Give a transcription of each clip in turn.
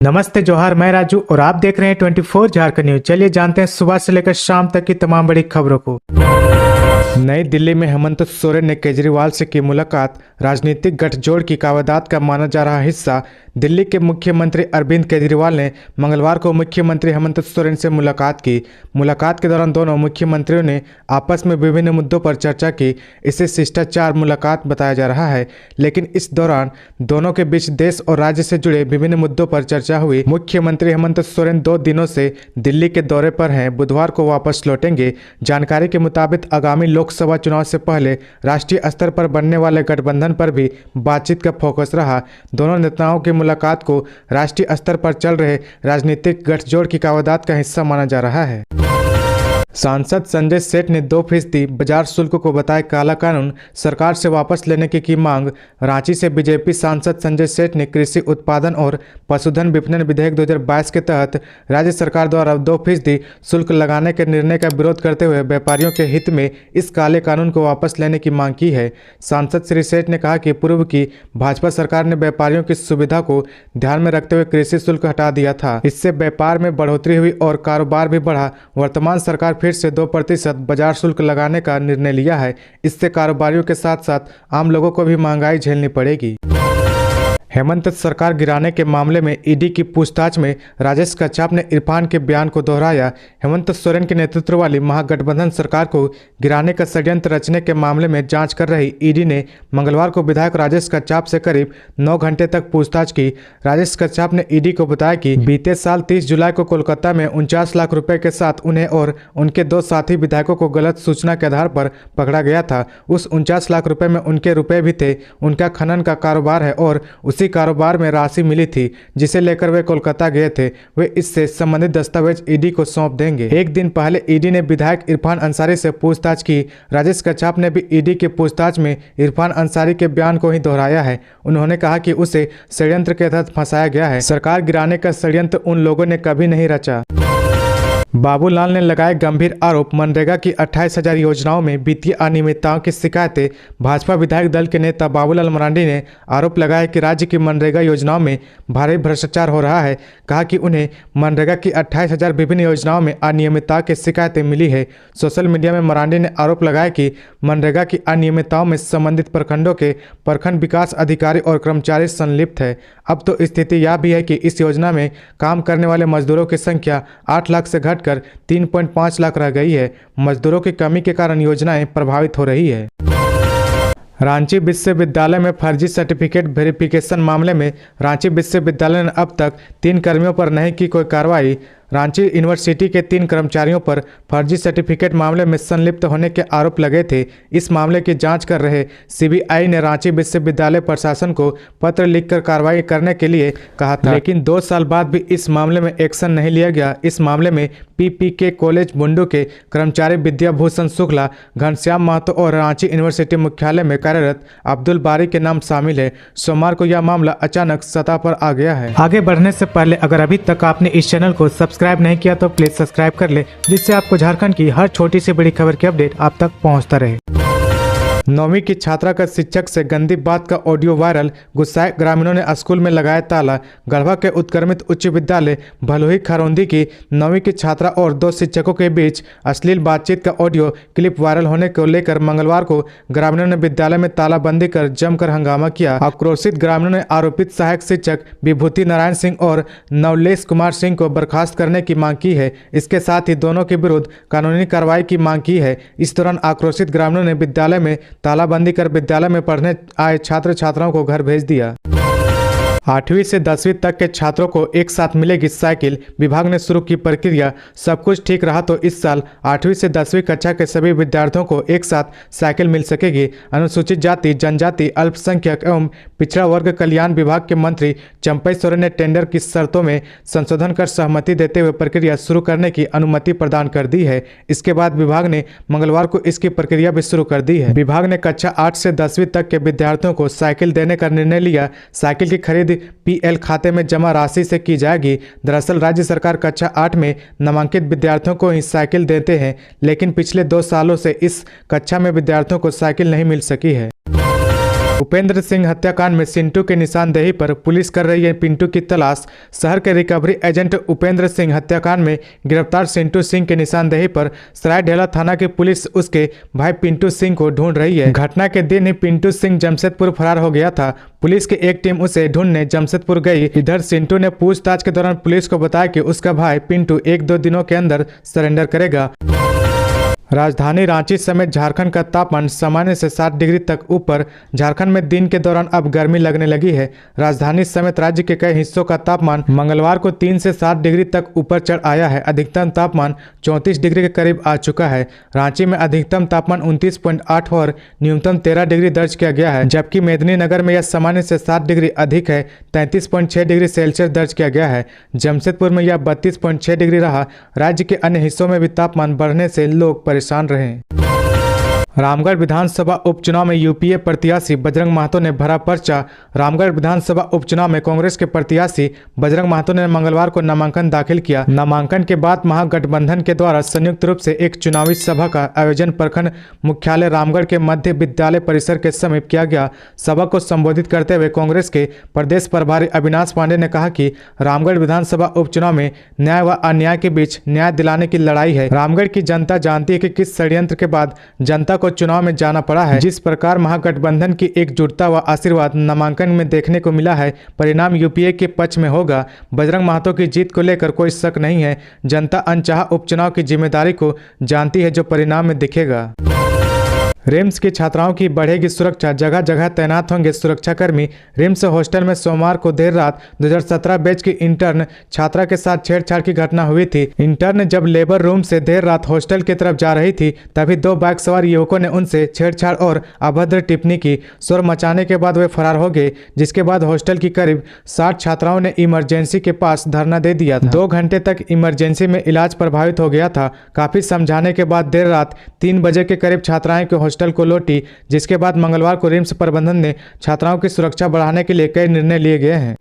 नमस्ते जोहार, मैं राजू और आप देख रहे हैं 24 झारखंड न्यूज। चलिए जानते हैं सुबह से लेकर शाम तक की तमाम बड़ी खबरों को। नई दिल्ली में हेमंत सोरेन ने केजरीवाल से की मुलाकात। राजनीतिक गठजोड़ की कावदाद का माना जा रहा हिस्सा दिल्ली के मुख्यमंत्री अरविंद केजरीवाल ने मंगलवार को मुख्यमंत्री हेमंत सोरेन से मुलाकात की। मुलाकात के दौरान दोनों मुख्यमंत्रियों ने आपस में विभिन्न मुद्दों पर चर्चा की। इसे शिष्टाचार मुलाकात बताया जा रहा है, लेकिन इस दौरान दोनों के बीच देश और राज्य से जुड़े विभिन्न मुद्दों पर चर्चा हुई। मुख्यमंत्री हेमंत सोरेन 2 दिनों से दिल्ली के दौरे पर हैं, बुधवार को वापस लौटेंगे। जानकारी के मुताबिक आगामी लोकसभा चुनाव से पहले राष्ट्रीय स्तर पर बनने वाले गठबंधन पर भी बातचीत का फोकस रहा। दोनों नेताओं की मुलाकात को राष्ट्रीय स्तर पर चल रहे राजनीतिक गठजोड़ की कावदाद का हिस्सा माना जा रहा है। सांसद संजय सेठ ने 2% बाजार शुल्क को बताया काला कानून, सरकार से वापस लेने की मांग। रांची से बीजेपी सांसद संजय सेठ ने कृषि उत्पादन और पशुधन विपणन विधेयक 2022 के तहत राज्य सरकार द्वारा 2% शुल्क लगाने के निर्णय का विरोध करते हुए व्यापारियों के हित में इस काले कानून को वापस लेने की मांग की है। सांसद श्री सेठ ने कहा कि पूर्व की भाजपा सरकार ने व्यापारियों की सुविधा को ध्यान में रखते हुए कृषि शुल्क हटा दिया था। इससे व्यापार में बढ़ोतरी हुई और कारोबार भी बढ़ा। वर्तमान सरकार फिर से 2% बाजार शुल्क लगाने का निर्णय लिया है। इससे कारोबारियों के साथ साथ आम लोगों को भी महंगाई झेलनी पड़ेगी। हेमंत सरकार गिराने के मामले में ईडी की पूछताछ में राजेश कच्छप ने इरफान के बयान को दोहराया। हेमंत सोरेन के नेतृत्व वाली महागठबंधन सरकार को गिराने का षड्यंत्र रचने के मामले में जांच कर रही ईडी ने मंगलवार को विधायक राजेश कच्छप से करीब 9 घंटे तक पूछताछ की। राजेश कच्छप ने ईडी को बताया कि बीते साल 30 जुलाई को कोलकाता में 49 लाख रुपए के साथ उन्हें और उनके 2 साथी विधायकों को गलत सूचना के आधार पर पकड़ा गया था। उस 49 लाख रुपए में उनके रुपए भी थे। उनका खनन का कारोबार है और उसी कारोबार में राशि मिली थी जिसे लेकर वे कोलकाता गए थे। वे इससे संबंधित दस्तावेज ईडी को सौंप देंगे। एक दिन पहले ईडी ने विधायक इरफान अंसारी से पूछताछ की। राजेश कच्छप ने भी ईडी की पूछताछ में इरफान अंसारी के बयान को ही दोहराया है। उन्होंने कहा कि उसे षड्यंत्र के तहत फंसाया गया है। सरकार गिराने का षड्यंत्र उन लोगों ने कभी नहीं रचा। बाबूलाल ने लगाए गंभीर आरोप। मनरेगा की 28,000 योजनाओं में वित्तीय अनियमितताओं की शिकायतें। भाजपा विधायक दल के नेता बाबूलाल मरांडी ने आरोप लगाया कि राज्य की मनरेगा योजनाओं में भारी भ्रष्टाचार हो रहा है। कहा कि उन्हें मनरेगा की 28,000 विभिन्न योजनाओं में अनियमितता की शिकायतें मिली है। सोशल मीडिया में मरांडी ने आरोप लगाया कि मनरेगा की अनियमितताओं में संबंधित प्रखंडों के प्रखंड विकास अधिकारी और कर्मचारी संलिप्त है। अब तो स्थिति यह भी है कि इस योजना में काम करने वाले मजदूरों की संख्या 8 लाख से घटकर 3.5 लाख रह गई है। मजदूरों की कमी के कारण योजनाएं प्रभावित हो रही है। रांची विश्वविद्यालय में फर्जी सर्टिफिकेट वेरिफिकेशन मामले में रांची विश्वविद्यालय ने अब तक 3 कर्मियों पर नहीं की कोई कार्रवाई। रांची यूनिवर्सिटी के 3 कर्मचारियों पर फर्जी सर्टिफिकेट मामले में संलिप्त होने के आरोप लगे थे। इस मामले की जांच कर रहे सीबीआई ने रांची विश्वविद्यालय प्रशासन को पत्र लिखकर कार्रवाई करने के लिए कहा था, लेकिन 2 साल बाद भी इस मामले में एक्शन नहीं लिया गया। इस मामले में पीपीके कॉलेज बुंडू के कर्मचारी विद्याभूषण शुक्ला, घनश्याम महतो और रांची यूनिवर्सिटी मुख्यालय में कार्यरत अब्दुल बारी के नाम शामिल है। सोमवार को यह मामला अचानक सतह पर आ गया है। आगे बढ़ने से पहले अगर अभी तक आपने इस चैनल को सब्सक्राइब नहीं किया तो प्लीज सब्सक्राइब कर ले, जिससे आपको झारखंड की हर छोटी से बड़ी खबर की अपडेट आप तक पहुंचता रहे। 9वीं की छात्रा का शिक्षक से गंदी बात का ऑडियो वायरल। गुस्साए ग्रामीणों ने स्कूल में लगाया ताला। गढ़वा के उत्क्रमित उच्च विद्यालय भलुही खरौंदी की 9वीं की छात्रा और 2 शिक्षकों के बीच अश्लील बातचीत का ऑडियो क्लिप वायरल होने को लेकर मंगलवार को ग्रामीणों ने विद्यालय में तालाबंदी कर जमकर हंगामा किया। आक्रोशित ग्रामीणों ने आरोपित सहायक शिक्षक विभूति नारायण सिंह और नवलेश कुमार सिंह को बर्खास्त करने की मांग की है। इसके साथ ही दोनों के विरुद्ध कानूनी कार्रवाई की मांग की है। इस दौरान आक्रोशित ग्रामीणों ने विद्यालय में तालाबंदी कर विद्यालय में पढ़ने आए छात्र छात्राओं को घर भेज दिया। 8वीं से 10वीं तक के छात्रों को एक साथ मिलेगी साइकिल। विभाग ने शुरू की प्रक्रिया। सब कुछ ठीक रहा तो इस साल 8वीं से 10वीं कक्षा के सभी विद्यार्थियों को एक साथ साइकिल मिल सकेगी। अनुसूचित जाति, जनजाति, अल्पसंख्यक एवं पिछड़ा वर्ग कल्याण विभाग के मंत्री चंपई सोरेन ने टेंडर की शर्तों में संशोधन कर सहमति देते हुए प्रक्रिया शुरू करने की अनुमति प्रदान कर दी है। इसके बाद विभाग ने मंगलवार को इसकी प्रक्रिया भी शुरू कर दी है। विभाग ने कक्षा 8 से 10वीं तक के विद्यार्थियों को साइकिल देने का निर्णय लिया। साइकिल की खरीद पीएल खाते में जमा राशि से की जाएगी। दरअसल राज्य सरकार कक्षा 8 में नामांकित विद्यार्थियों को ही साइकिल देते हैं, लेकिन पिछले 2 सालों से इस कक्षा में विद्यार्थियों को साइकिल नहीं मिल सकी है। उपेंद्र सिंह हत्याकांड में सिंटू के निशानदेही पर पुलिस कर रही है पिंटू की तलाश। शहर के रिकवरी एजेंट उपेंद्र सिंह हत्याकांड में गिरफ्तार सिंटू सिंह के निशानदेही पर सरायढेला थाना की पुलिस उसके भाई पिंटू सिंह को ढूंढ रही है। घटना के दिन ही पिंटू सिंह जमशेदपुर फरार हो गया था। पुलिस की एक टीम उसे ढूंढने जमशेदपुर गई। इधर सिंटू ने पूछताछ के दौरान पुलिस को बताया कि उसका भाई पिंटू 1-2 दिनों के अंदर सरेंडर करेगा। राजधानी रांची समेत झारखंड का तापमान सामान्य से 7 डिग्री तक ऊपर। झारखंड में दिन के दौरान अब गर्मी लगने लगी है। राजधानी समेत राज्य के कई हिस्सों का तापमान मंगलवार को 3 से 7 डिग्री तक ऊपर चढ़ आया है। अधिकतम तापमान 34 डिग्री के करीब आ चुका है। रांची में अधिकतम तापमान 29.8 और न्यूनतम 13 डिग्री दर्ज किया गया है, जबकि मेदिनीनगर में यह सामान्य से 7 डिग्री अधिक है, 33.6 डिग्री सेल्सियस दर्ज किया गया है। जमशेदपुर में यह 32.6 डिग्री रहा। राज्य के अन्य हिस्सों में भी तापमान बढ़ने से लोग परेशान रहे। रामगढ़ विधानसभा उपचुनाव में यूपीए प्रत्याशी बजरंग महतो ने भरा पर्चा। रामगढ़ विधानसभा उपचुनाव में कांग्रेस के प्रत्याशी बजरंग महतो ने मंगलवार को नामांकन दाखिल किया। नामांकन के बाद महागठबंधन के द्वारा संयुक्त रूप से एक चुनावी सभा का आयोजन प्रखंड मुख्यालय रामगढ़ के मध्य विद्यालय परिसर के समीप किया गया। सभा को संबोधित करते हुए कांग्रेस के प्रदेश प्रभारी अविनाश पांडे ने कहा कि रामगढ़ विधानसभा उपचुनाव में न्याय व अन्याय के बीच न्याय दिलाने की लड़ाई है। रामगढ़ की जनता जानती है कि किस षड्यंत्र के बाद जनता को चुनाव में जाना पड़ा है। जिस प्रकार महागठबंधन की एकजुटता व आशीर्वाद नामांकन में देखने को मिला है, परिणाम यूपीए के पक्ष में होगा। बजरंग महतो की जीत को लेकर कोई शक नहीं है। जनता अनचाहा उपचुनाव की जिम्मेदारी को जानती है, जो परिणाम में दिखेगा। रिम्स की छात्राओं की बढ़ेगी सुरक्षा, जगह जगह तैनात होंगे सुरक्षाकर्मी। रिम्स हॉस्टल में सोमवार को देर रात 2017 बैच की इंटर्न छात्रा के साथ छेड़छाड़ की घटना हुई थी। इंटर्न जब लेबर रूम से देर रात हॉस्टल की तरफ जा रही थी, तभी 2 बाइक सवार युवकों ने उनसे छेड़छाड़ और अभद्र टिप्पणी की। शोर मचाने के बाद वे फरार हो गए, जिसके बाद हॉस्टल की करीब 60 छात्राओं ने इमरजेंसी के पास धरना दे दिया था। 2 घंटे तक इमरजेंसी में इलाज प्रभावित हो गया था। काफी समझाने के बाद देर रात 3 बजे के करीब छात्राएं के हॉस्टल को लौटी, जिसके बाद मंगलवार को रिम्स प्रबंधन ने छात्राओं की सुरक्षा बढ़ाने के लिए कई निर्णय लिए गए हैं।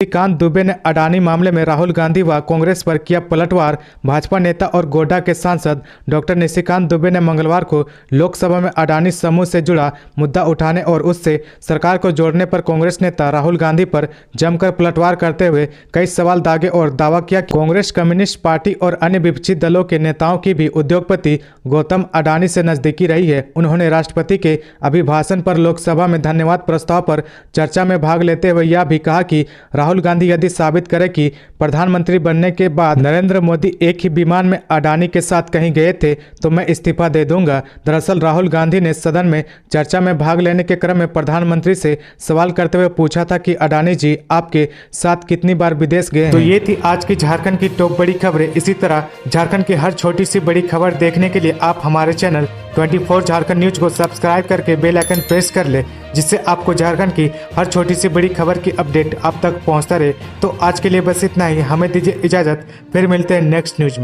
निशिकांत दुबे ने अडानी मामले में राहुल गांधी व कांग्रेस पर किया पलटवार। भाजपा नेता और गोड्डा के सांसद डॉक्टर निशिकांत दुबे ने मंगलवार को लोकसभा में अडानी समूह से जुड़ा मुद्दा उठाने और उससे सरकार को जोड़ने पर कांग्रेस नेता राहुल गांधी पर जमकर पलटवार करते हुए कई सवाल दागे और दावा किया कि कांग्रेस, कम्युनिस्ट पार्टी और अन्य विपक्षी दलों के नेताओं की भी उद्योगपति गौतम अडानी से नजदीकी रही है। उन्होंने राष्ट्रपति के अभिभाषण पर लोकसभा में धन्यवाद प्रस्ताव पर चर्चा में भाग लेते हुए यह भी कहा कि राहुल गांधी यदि साबित करे कि प्रधानमंत्री बनने के बाद नरेंद्र मोदी एक ही विमान में अडानी के साथ कहीं गए थे, तो मैं इस्तीफा दे दूंगा। दरअसल राहुल गांधी ने सदन में चर्चा में भाग लेने के क्रम में प्रधानमंत्री से सवाल करते हुए पूछा था कि अडानी जी आपके साथ कितनी बार विदेश गए हैं। तो ये थी आज की झारखंड की टॉप बड़ी खबरें। इसी तरह झारखंड की हर छोटी सी बड़ी खबर देखने के लिए आप हमारे चैनल 24 झारखंड न्यूज को सब्सक्राइब करके बेल आइकन प्रेस कर ले, जिससे आपको झारखंड की हर छोटी सी बड़ी खबर की अपडेट आप तक पहुंचता रहे। तो आज के लिए बस इतना ही। हमें दीजिए इजाजत, फिर मिलते हैं नेक्स्ट न्यूज में।